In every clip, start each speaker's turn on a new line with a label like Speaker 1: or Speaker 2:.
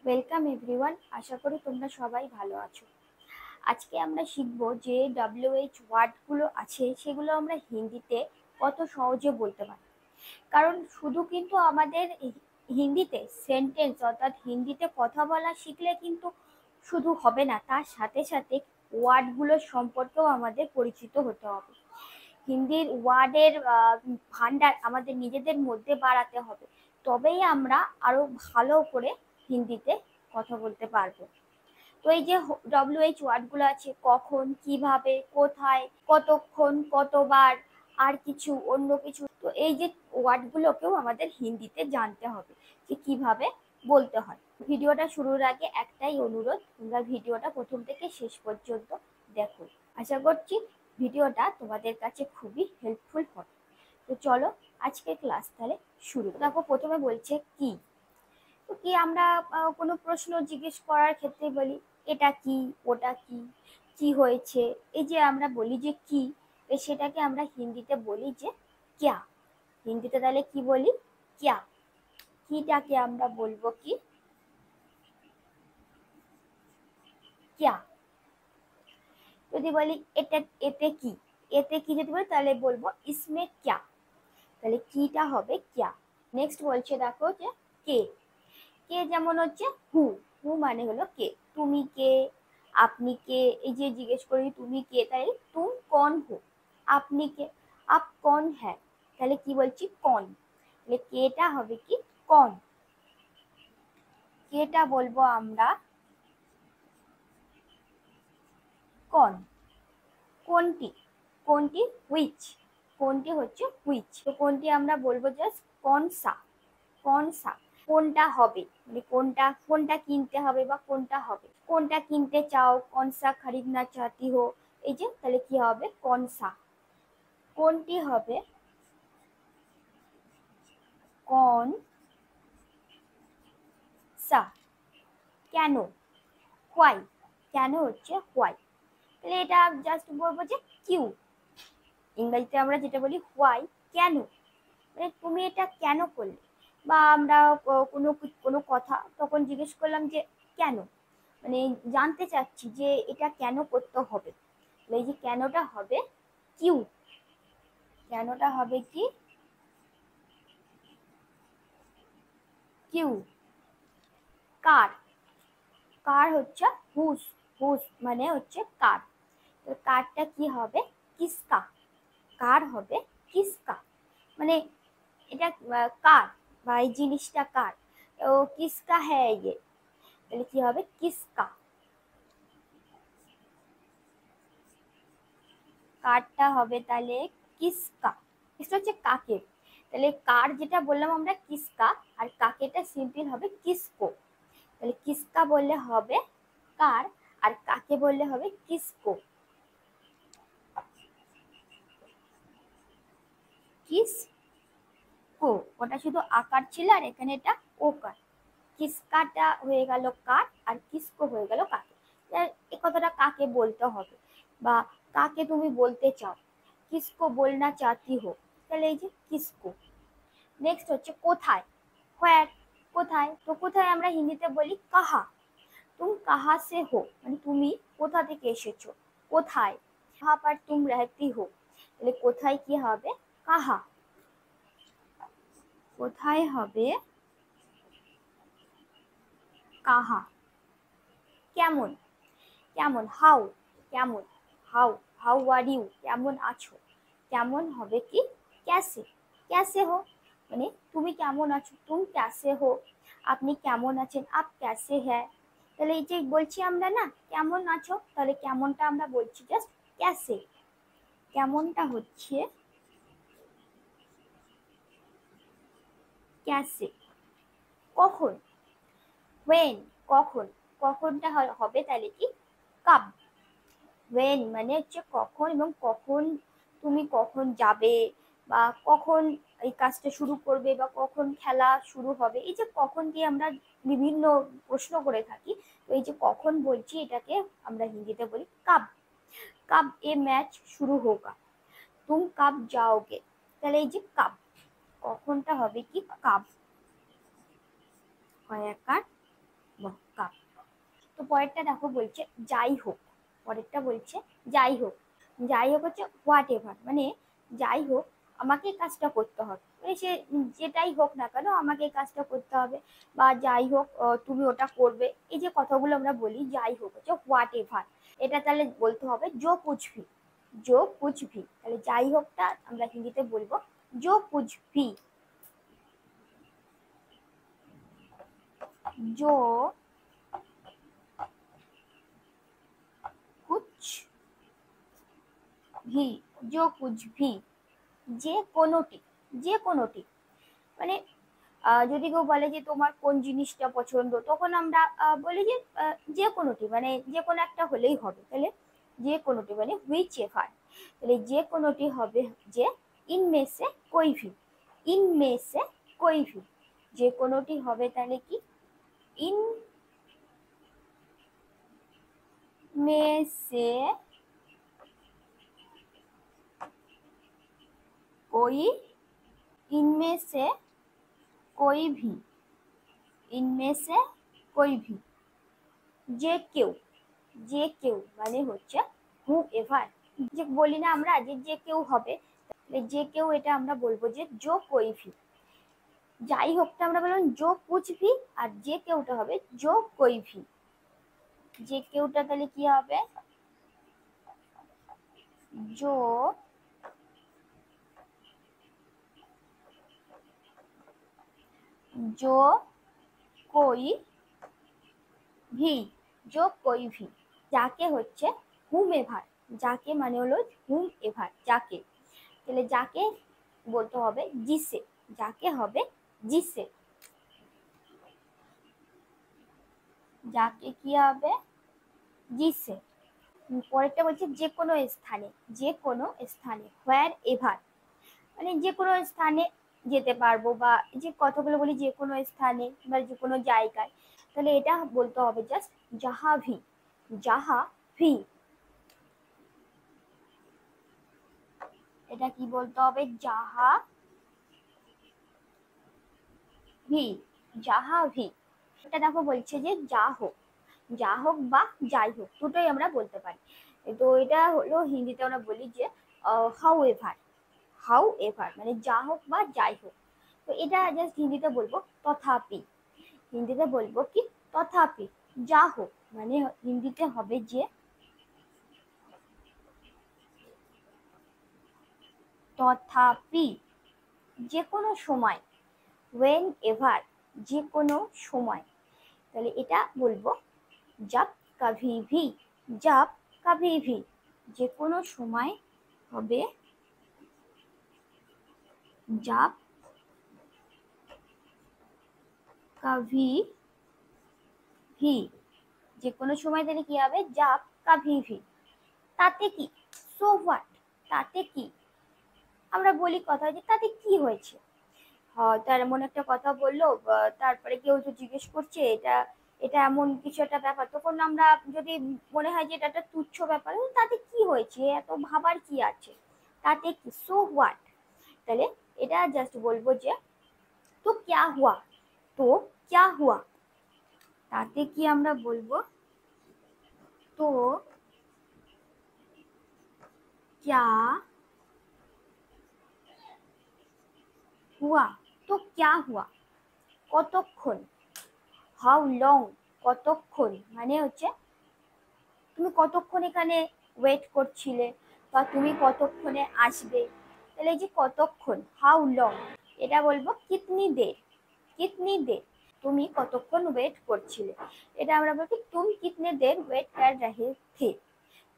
Speaker 1: Welcome everyone, আশা করি তোমরা সবাই ভালো আছো। আজকে আমরা শিখব যে WH ওয়ার্ডগুলো আছে সেগুলো আমরা হিন্দিতে কত সহজে বলতে পারি। কারণ শুধু কিন্তু আমাদের হিন্দিতে সেন্টেন্স অর্থাৎ হিন্দিতে কথা বলা শিখলে কিন্তু শুধু হবে না, তার সাথে সাথে ওয়ার্ডগুলোর সম্পর্কেও আমাদের পরিচিত হতে হবে। হিন্দির ওয়ার্ডের ভান্ডার আমাদের নিজেদের মধ্যে বাড়াতে হবে, তবেই আমরা আরো ভালো করে হিন্দিতে কথা বলতে পারবো। তো এই যে WH ওয়ার্ডগুলো আছে, কখন, কিভাবে, কোথায়, কতক্ষণ, কতবার, আর কিছু, অন্য কিছু, তো এই যে ওয়ার্ডগুলোকেও আমাদের হিন্দিতে জানতে হবে যে কিভাবে বলতে হয়। ভিডিওটা শুরুর আগে একটাই অনুরোধ, তোমরা ভিডিওটা প্রথম থেকে শেষ পর্যন্ত দেখো। আশা করছি ভিডিওটা তোমাদের কাছে খুবই হেল্পফুল হবে। তো চলো আজকে ক্লাস তাহলে শুরু। দেখো প্রথমে বলছে কি। তো কি আমরা কোনো প্রশ্ন জিজ্ঞেস করার ক্ষেত্রে বলি এটা কি, ওটা কি, কি হয়েছে, এই যে আমরা বলি যে কি, সেটাকে আমরা হিন্দিতে বলি যে ক্যা। হিন্দিতে তাহলে কি বলি? ক্যা। কিটাকে আমরা বলবো কি? ক্যা। যদি বলি এটা, এতে কি, এতে কি যদি বলি তাহলে বলবো ইসমে ক্যা। তাহলে কিটা হবে ক্যা। নেক্সট বলছে দেখো যে কে। কে যেমন হচ্ছে হু। হু মানে হলো কে, তুমি কে, আপনি কে। এই যে জিজ্ঞেস করি তুমি কে, তাই তুম কন হো। আপনি কে, আপ কন হ্যাঁ, তাহলে কি বলছি? কন। তাহলে কেটা হবে কি? কন। কেটা বলবো আমরা কন। কোনটি, কোনটি হুইচ, কোনটি হচ্ছে হুইচ। তো কোনটি আমরা বলবো জাস্ট কন সা। কন সা, কোনটা হবে, মানে কোনটা, কোনটা কিনতে হবে বা কোনটা হবে, কোনটা কিনতে চাও, কন সা খরিদনা চাহতি হো। এই যে তাহলে কি হবে? কন সা। কোনটি হবে কন সা। কেন, হোয়াই। কেন হচ্ছে হোয়াই। তাহলে এটা জাস্ট বলবো যে কিউ। ইংরেজিতে আমরা যেটা বলি হোয়াই, কেন, মানে তুমি এটা কেন করলে। বা আমরা কোনো কোনো কথা তখন জিজ্ঞেস করলাম যে কেন, মানে জানতে চাচ্ছি যে এটা কেন করতে হবে। এই যে কেনটা হবে কিউ। কেনটা হবে কি? কিউ। কার। কার হচ্ছে হুস। হুস মানে হচ্ছে কার। তো কারটা কি হবে? কিসকা। কার হবে কিসকা, মানে এটা কার বা এই জিনিসটা কার। তো কিসকা হ্যাঁ ইয়ে, তাহলে কি হবে? কিসকা। কারটা হবে তাহলে কিসকা। নেক্সট হচ্ছে কাকে। তাহলে কার যেটা বললাম আমরা কিসকা, আর কাকেটা সিম্পল হবে কিসকো। তাহলে কিসকা বললে হবে কার, আর কাকে বললে হবে কিসকো। কিসকো, ওটা শুধু আকার ছিল আর এখানে এটা ওকার। কিসকাটা হয়ে গেল কার, আর কিসকো হয়ে গেল কাকে। এই কথাটা কাকে বলতে হবে বা কাকে তুমি বলতে চাও, কিসকো বলনা চাহতি হো, তাহলে এই যে কিসকো। নেক্সট হচ্ছে কোথায়, হোয়ার। কোথায়, তো কোথায় আমরা হিন্দিতে বলি কাহা। তুম কাহা সে হো, মানে তুমি কোথা থেকে এসেছো, কোথায়। কাহা পার তুম রেহতি হো, তাহলে কোথায় কি হবে? কাহা। কোথায় হবে কাহা। কেমন, কেমন হাউ। কেমন হাউ, হাউ আর ইউ, কেমন আছো। কেমন হবে কি? ক্যাসে। ক্যাসে হো, মানে তুমি কেমন আছো, তুম ক্যাসে হো। আপনি কেমন আছেন, আপ ক্যাসে হ্যাঁ। তাহলে এই যে বলছি আমরা না কেমন আছো, তাহলে কেমনটা আমরা বলছি জাস্ট ক্যাসে। কেমনটা হচ্ছে ক্যাসে। কখন, ওয়েন। কখন, কখনটা হবে তাহলে কি? কাব। ওয়েন মানে হচ্ছে কখন, এবং কখন তুমি কখন যাবে বা কখন এই কাজটা শুরু করবে বা কখন খেলা শুরু হবে। এই যে কখন দিয়ে আমরা বিভিন্ন প্রশ্ন করে থাকি, তো এই যে কখন বলছি এটাকে আমরা হিন্দিতে বলি কাব। কাব এ ম্যাচ শুরু হোগা, তুম কাব যাওগে। তাহলে এই যে কাব, কখনটা হবে কি? কাব। কয়াকার কাপ। তো পরেরটা দেখো বলছে যাই হোক, পরেরটা বলছে যাই হোক। যাই হোক হচ্ছে হোয়াট এভার, মানে যাই হোক আমাকে কাজটা করতে হবে, মানে সে যেটাই হোক না কেন আমাকে এই কাজটা করতে হবে, বা যাই হোক তুমি ওটা করবে। এই যে কথাগুলো আমরা বলি যাই হোক হচ্ছে হোয়াট এভার। এটা তাহলে বলতে হবে জো কুছ ভি, জো কুছ ভি। তাহলে যাই হোকটা আমরা হিন্দিতে বলবো জো কুছ ভি, জো কুছ ভি, জো কুছ ভি। যে কোনোটি, যে কোনোটি, মানে যদি কেউ বলে যে তোমার কোন জিনিসটা পছন্দ, তখন আমরা বলি যে যে কোনোটি, মানে যে কোনো একটা হলেই হবে। তাহলে যে কোনোটি মানে হুইচ এভার। তাহলে যে কোনোটি হবে যে ইনমে সে কোই ভি, ইনমে সে কোই ভি। যে কোনোটি হবে তাহলে কি ইন মে সে कोई, इनमें से कोई भी, इनमें से कोई भी। যে কেউ, যে কেউ মানে হচ্ছে হু এভার। যে বলি না আমরা যে যে কেউ হবে, যে কেউ এটা আমরা বলবো যে জো কোই ভি। যাই হোকটা আমরা বললাম জো কুছ ভি, আর যে কেউটা হবে জো কোই ভি। যে কেউটা তাহলে কি হবে জো জো কোই ভি, জো কোই ভি। যাকে হচ্ছে হুম এভার, যাকে মানে হলো হুম এভার, যাকে। তাহলে যাকে বলতে হবে জিসে, যাকে হবে জিসে। যাকে কি হবে জিসে। পরেরটা বলছে যে কোনো স্থানে, যে কোনো স্থানে হোয়ার এভার, মানে যে কোনো স্থানে যেতে পারবো, বা যে কথাগুলো বলি যে কোনো স্থানে বা যে কোনো জায়গায়। তাহলে এটা বলতে হবে জাস্ট যাহা ভি, যাহা ভি। এটা কি বলতে হবে যাহা ভি, যাহা ভি। এটা দেখো বলছে যে যা হোক, যা হোক বা যাই হোক দুটোই আমরা বলতে পারি। তো এটা হলো হিন্দিতে আমরা বলি যে হাউ এভার, হাউ এভার মানে যা হোক বা যাই হোক। তো এটা জাস্ট হিন্দিতে বলবো তথাপি, হিন্দিতে বলবো কি তথাপি। যা হোক মানে হিন্দিতে হবে যে তথাপি। যে কোনো সময়, ওয়েন এভার, যে কোনো সময়। তাহলে এটা বলবো जब कभी भी, जब कभी भी। যে কোনো সময় হবে जब कभी भी। যে কোনো সময় তাহলে কি হবে जब कभी भी। তাতে কি সো হোয়াট, তাতে কি। আমরা বলি কথা যে তাতে কি হয়েছে, তার এমন একটা কথা বললো, তারপরে কেউ তো জিজ্ঞেস করছে এটা, এটা এমন কিছু একটা ব্যাপার, তখন আমরা যদি মনে হয় যে এটা একটা তুচ্ছ ব্যাপার, তাতে কি হয়েছে, এত ভাবার কি আছে, তাতে কি সো হোয়াট। তাহলে এটা জাস্ট বলবো যে তো ক্যা হুয়া, তো ক্যা হুয়া। তাতে কি আমরা বলবো তো ক্যা হুয়া, তো ক্যা হুয়া কতক্ষণ, হাউ লং, কতক্ষণ মানে হচ্ছে তুমি কতক্ষণ এখানে ওয়েট করছিলে, বা তুমি কতক্ষণে আসবে। তাহলে এই যে কতক্ষণ হাউ লং, এটা বলবো কিতনি দের, কিতনি দের। তুমি কতক্ষণ ওয়েট করছিলে, এটা আমরা বলবো তুম কিতনে দের ওয়েট কর রহে থে।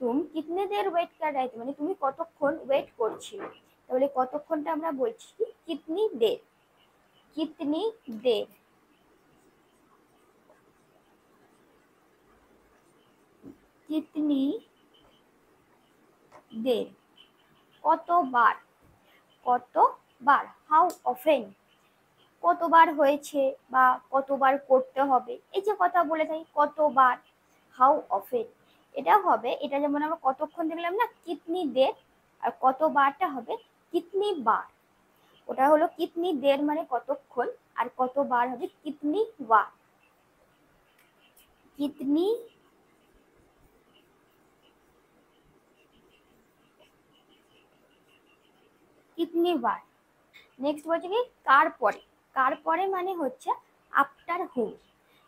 Speaker 1: তুম কিতনে দের ওয়েট কর রহে থে মানে তুমি কতক্ষণ ওয়েট করছিলে। তাহলে কতক্ষণটা আমরা বলছি কিতনি দের, কিতনি দের, কিতনি দের। কতবার, কতবার হাউ অফেন, কতবার হয়েছে বা কতবার করতে হবে, এই যে কথা বলে থাকি কতবার, হাউ অফেন। এটা হবে, এটা যেমন আমরা কতক্ষণ দেখলাম না কিতনি দের, আর কতবারটা হবে কিতনি বার। ওটা হলো কিতনি দের মানে কতক্ষণ, আর কতবার হবে কিতনি বার। कितनी कितनी बार। নেক্সট বলছে কি কার পরে। কার পরে মানে হচ্ছে আফটার হুম।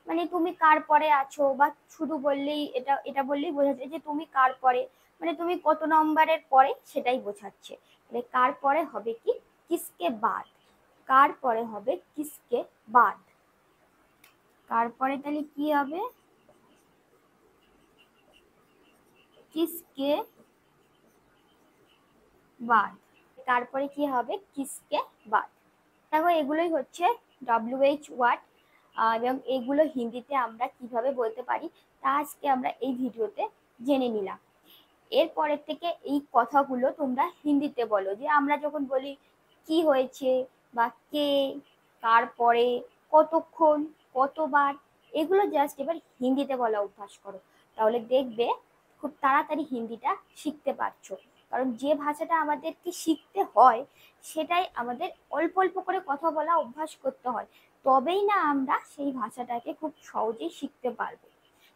Speaker 1: মানে তুমি কার পরে আছো, বা শুধু বললেই এটা এটা বললেই বোঝাচ্ছে যে তুমি কার পরে, মানে তুমি কত নম্বরের পরে সেটাই বোঝাচ্ছে। তাহলে কার পরে হবে কি কিসকে বাদ। কার পরে হবে কিসকে বাদ। কার পরে তাহলে কি হবে কিসকে বাদ। তারপরে কি হবে কিসকে বাদ। দেখো এগুলোই হচ্ছে WH ওয়ার্ড, এবং এগুলো হিন্দিতে আমরা কিভাবে বলতে পারি তা আজকে আমরা এই ভিডিওতে জেনে নিলাম। এরপরের থেকে এই কথাগুলো তোমরা হিন্দিতে বলো, যে আমরা যখন বলি কি হয়েছে, বা কে, কার পরে, কতক্ষণ, কতবার, এগুলো জাস্ট এবার হিন্দিতে বলা অভ্যাস করো। তাহলে দেখবে খুব তাড়াতাড়ি হিন্দিটা শিখতে পারছো। কারণ যে ভাষাটা আমাদেরকে শিখতে হয় সেটাই আমাদের অল্প অল্প করে কথা বলা অভ্যাস করতে হয়, তবেই না আমরা সেই ভাষাটাকে খুব সহজেই শিখতে পারবো।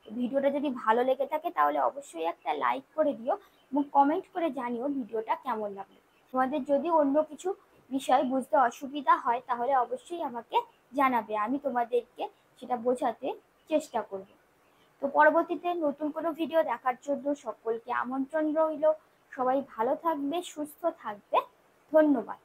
Speaker 1: ভিডিওটা যদি ভালো লেগে থাকে তাহলে অবশ্যই একটা লাইক করে দিও, এবং কমেন্ট করে জানিও ভিডিওটা কেমন লাগলো। তোমাদের যদি অন্য কিছু বিষয় বুঝতে অসুবিধা হয় তাহলে অবশ্যই আমাকে জানাবে, আমি তোমাদেরকে সেটা বোঝাতে চেষ্টা করব। তো পরবর্তীতে নতুন কোনো ভিডিও দেখার জন্য সকলকে আমন্ত্রণ রইল। সবাই ভালো থাকবে, সুস্থ থাকবে। ধন্যবাদ।